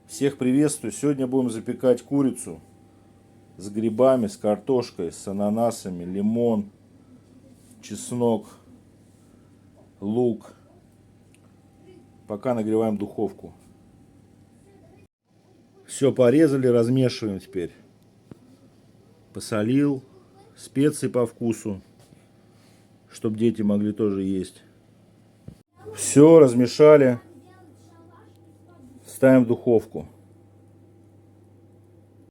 Всех приветствую. Сегодня будем запекать курицу с грибами, с картошкой, с ананасами, лимон, чеснок, лук. Пока нагреваем духовку. Все порезали, размешиваем теперь. Посолил, специи по вкусу, чтобы дети могли тоже есть. Все размешали. Ставим в духовку.